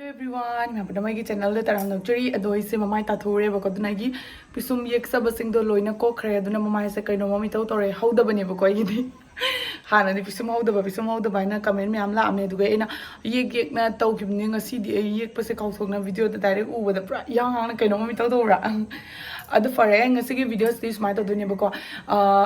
Hello everyone, my channel le taram nokchuri adoi se mamai ta thore ba ko dunagi pisum yek sabasing do loina ko khre aduna mamai se kaino mami taw tore hauda bane ba ko yidi hana ni pisum hauda ba na comment me amla amne duga ena yek na taw khibni ngasi di yek pa se kaw thok na video da direct u ba da pra yang na kaino mami taw tora adu fare ngasi gi videos this mai to dunia ba ko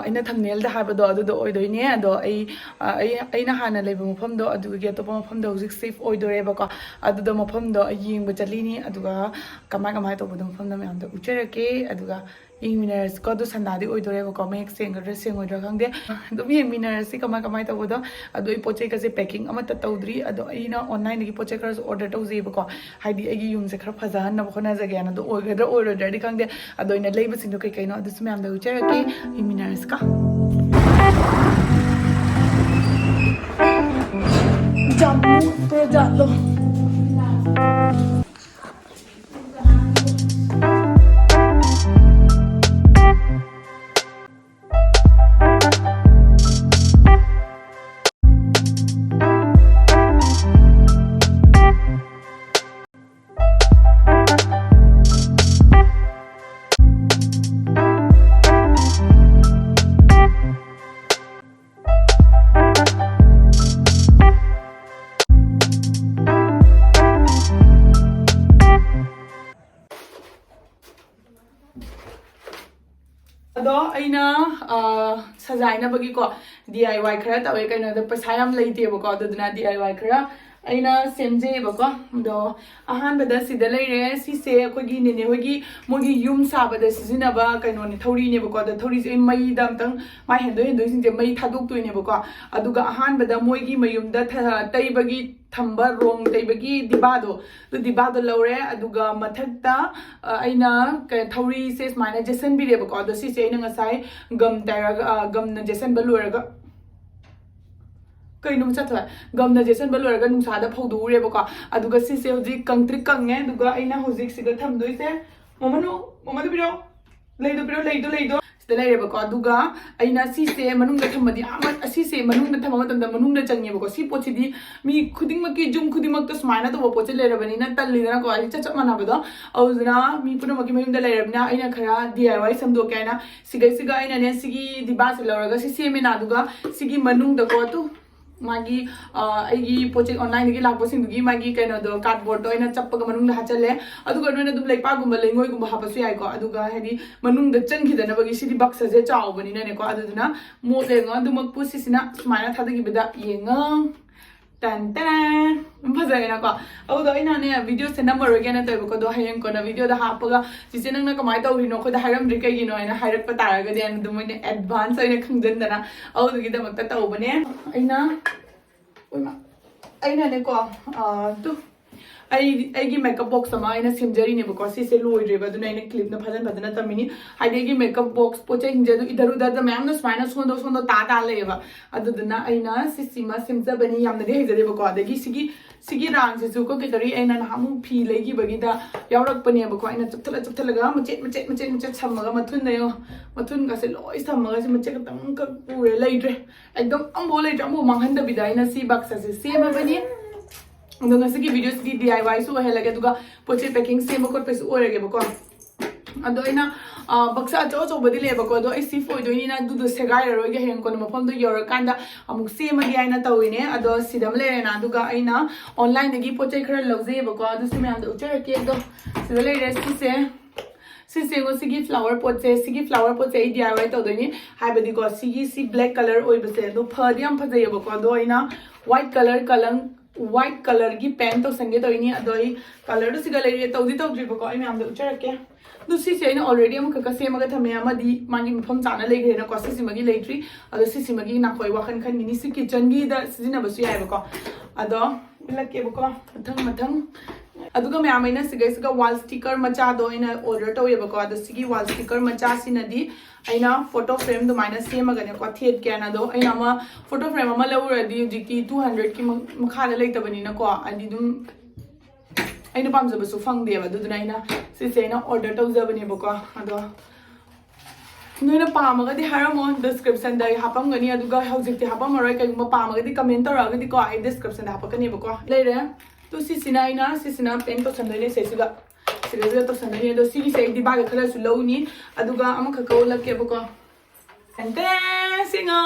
ina thumbnail da ha ba do adu do oi doi ne ado ai na hana leba mafam do adu ge to mafam do hujik safe oi dore ba ko adu do mafam do yeng ba chalini aduga kamai to bodum mafam da me am do ucherake aduga ing minerals ko do sandadi oi dore ba ko mek seng ga seng oi dra khangde do mi minerals si kamai to bodo adu I poche ka se packing ama ta tawdri adu ina online gi poche ka order to je ba ko haidi agi yum se khara phaja han na khona ja ga na do oi ga oi dra di khangde adu ina leiba sing do kai no adu me am do ucherake ing minerals ka jamu to jalo ado aina sajaina bagi ko DIY khara tawe kaino da paisa yam leite ba ko aduna DIY khara aina semje ba ko do ahan bada sida leire si se ko gi ne hogi mogi yum sa bada sizina ba kaino ni thori ne ba ko da thori se mai dam tang mai hendo sing je mai thaduk tu ne ba ko aduga ahan bada mogi mayum da tai bagi thamba rong tai bagi dibado to dibado lore aduga mathakta aina thori se smaina jason bi re ba ko do si se ina ngasai gam tara gam na jason baluraga kainum chatwa gam na jason baluraga nungsa da phodu re ba ko aduga si se hoji kangtri kange aduga aina hoji siga thamdoi se momadu biro leido sida leire ba ko aduga aina si se manung da thamadi amat asi se manung da thamama tamda manung da changne ba ko si pochi di mi khuding ma ki jum khuding mak to smaina to pochi leire bani na tal lina ko ai cha mana ba do auzna mi puna ma ki mayum da leire bna aina khara DIY samdo kaina siga aina ne sigi diba se laraga si se me na aduga sigi manung da ko tu magi aigi poche online gi lakpo sing gi magi kaino do cardboard to ina chappa ga manung da hachale aduga noina dum like pa gumba lengoi gumba hapasu yai ko aduga hedi manung da changhi da na bagi sidi box je chaw bani ne ko aduna mo lenga dumak pusi sina smaina thadagi bida yenga tan tan bhajai ko audo ina ne video se number again to ko do hayeng ko na video da hapaga sise nang na kamai tawri no ko da haram ri kai gi no ina hairak pa taraga de an dum ne advance ina khangden dana audo gi da makta tawbane aina oima aina ne ko tu ai makeup box sama aina simjari ne ko si se loi re ba du na clip na bhajan bhadana tamini ai makeup box poche hinja du idhar udhar da mam na smina sondo ta le ba adu duna aina si sima simja bani yam na de hejare ba ko adagi sigi rang se su ko ke tari aina na hamu phi legi bagi da yaurak pani ba ko aina chapthala ga macet samma ga mathun na yo mathun ga se loi samma ga se macet ka tang ka pure leidre ekdam ambo manghan da bidai na si box se sema bani ando ngasi ki videos ki DIY su helage duga poche packing same ko pes orege bako ado ina baksa cho bodi le bako do I si foi do ina du do segai ro ge hen ko no phom do yor kanda amuk same gi aina tawine ado sidam le na duga aina online gi poche khara logje bako ado se me am do ucher ke do sidale recipe se si sigi flower pot se DIY to do ni habedi ko si black color oi base do phadiam phajai bako do ina white color gi pen to sange to ini adoi color do siga leire tawdi ba ko ai me am do ucherake do si se ina already am ka se ma ga thame amadi magi mphom chana leire na ko si magi leitri ado si magi na khoi wakhan khan mini si kitchen gi da sijina basu yai ba ko ado ilake ba ko mathang aduga me amaina siga wall sticker macha do ina order to ye ba ko ado sigi wall sticker macha sinadi aina photo frame do minus same agane ko thet kya na do aina ma photo frame ama lawradi jiki 200 ki makha la leitabani na ko adi dum aina pamjaba su fang de ba du duna aina si se na order to jabani ba ko ado Noina pamaga di haramon description da hapam gani aduga hojikti hapam arai kai ma pamaga di comment tara ga di ko ai description da hapakani ba ko leire तो सिसिना pen तो संदोने सेसिगा सिगा तो संदोने तो सिगी से दिबाग खला सुलौनी अदुगा अमख कौलके बको एंटे सिंगा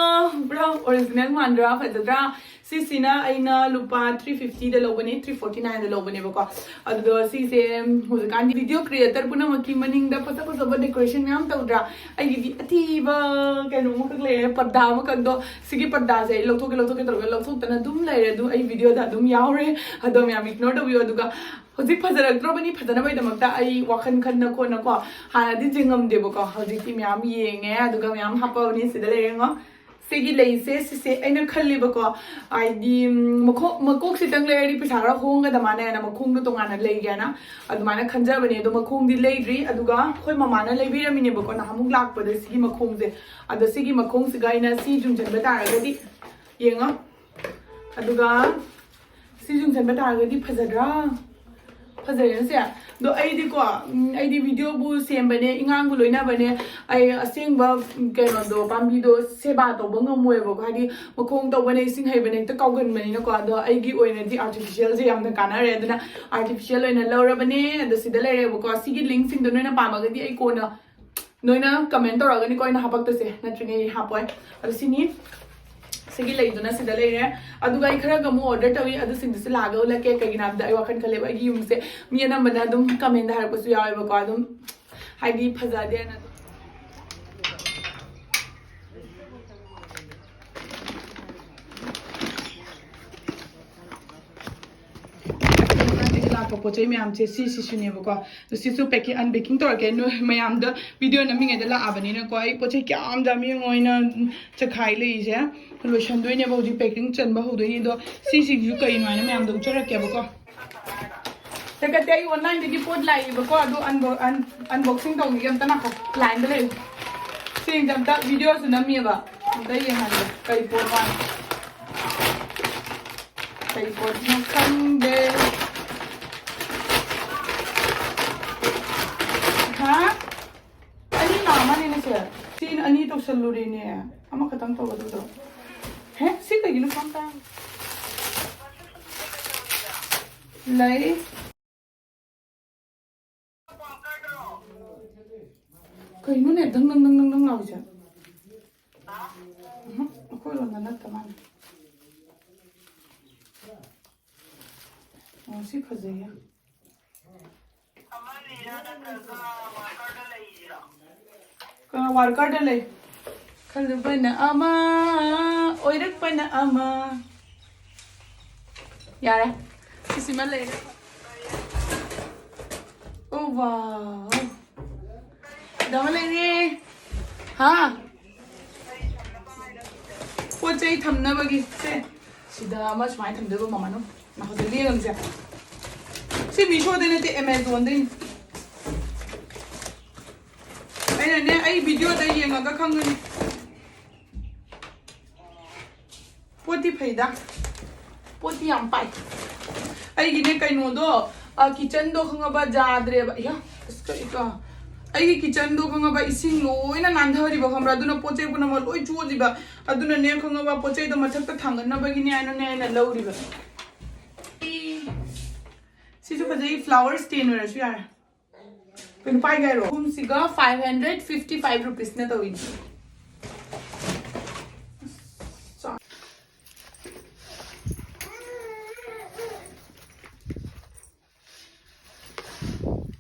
bro original मांड्रा फजद्रा सिसिना आइना लुपा 350 दा लोबने 349 दा लोबने बको अदुदो सिसे हुजकान वीडियो क्रिएटर पुना मकी मनिंग दा फता फता डेकोरेशन म्याम तौद्रा आई अतीबा कैनो मक ले पर्दा मकदो सिगी पर्दा से लौथोके लौथोतना दुम लेरे दु आई वीडियो दा दुम यावरे अदो म्याम इग्नोर दबियो अदुगा हजिक फजरक्ट्रबनी फजनबay दमकता आई वाखन खन्न को नको हानादि जिंगम देबको हजिक म्याम येंगे अदुगा म्याम हापावनी सिदा लेरेंगो सेगी लेसे सिसे अइना खल्लिबको आइदि मकोक सितंग लेरी पिसारा होंगा दमाने ना मखोंग दो तोंगाना लेगेना अदुमाना खंजबने दो मखोंग दि लेद्री अदुगा खोय ममाना लेबिरमिने बको ना हमुक लाकपदे सिगी मखोंग से अदो सिगी मखोंग सिगा इना सि जुंजन बतारगदि येंगा अदुगा सि जुंजन बतारगदि फजद्रा फजरसे दो आइदी वीडियो बु सेमबने इंगांग लोइना बने आई असेंग बा केनो दो पाम्बी दो सेबा तो बंगमोय बो हादी मखोंग तो बने सिंग हाइबने त काउगन बने न को दो आइगी ओइना दि आर्टिफिशियल जे यामना कानारे दना आर्टिफिशियल ओइना लौरबने द सिदा लेरे बो को सिगी लिंक सिंग दो नोइना पामागदि आई कोना नोइना कमेंट तौरगनि कोइना हापक्तसे नत्रिगे हापोय असिनी सिगी लेदुना सिदा लेरे अदुगा खरा गमु ऑर्डर तवी अदु सिंदसे लागो लके कगिनाबदा आई वाखन खलेब आई युमसे मी अनमना दुम कमेंट हारपसु यावेबो को दुम हाइदि फजादे ना पोचे मैम से सिसुनेबको तो सिसु पैकेट अनबेकिंग तौरके मैम द वीडियो नमिंग लाबनी को आई पोचे क्या जामी चखाई लेसे लोसनदोनेब हूँ पैकिंग चनब हूदोनी दो सिसु कई मैम उचरकेबको तकते आई ऑनलाइन पोट लाइबको अनबॉक्सिंग तौनी नाको लाइन ले वीडियो नमीब कई पोट कई पोट खंडे अनी नामाने से तीन अनी तो सलुरेने अमा खतम तो बदो है सी कगिनु फंता लाई कइनु ने दंग दंग दंग दंग लाउजा कोई लोना न तमान ओ सी फजेया वर्कर ले खलबना अमा ओइरकपना अमा यारे सिसिमा ले ओ वाव दमले रे हां पोचै थमनबगी से सिदा अमा स्माइ थमदेबो ममानो ना होदे लेंगसे से मिशो देने ते अमेज़न दे ने आई वीडियो दा येंगा खंगनी पोती फैदा पोती याम पाई आई गिने कइनो दो किचन दो खंगबा जाद्रे बा या इसका इका आई किचन दो खंगबा इसिंग लोइना नांधरी बा खमरा दुना पोचे पुना म लोइ चोलिबा अदुना ने खंगबा पोचे द मथक त थांगन न बगिने आनो ने ना लौरिबा सिसु फजै फ्लावर स्टेन वरसु यार कहीं पाई गए रो हम सिगा 555 रुपीस ने तो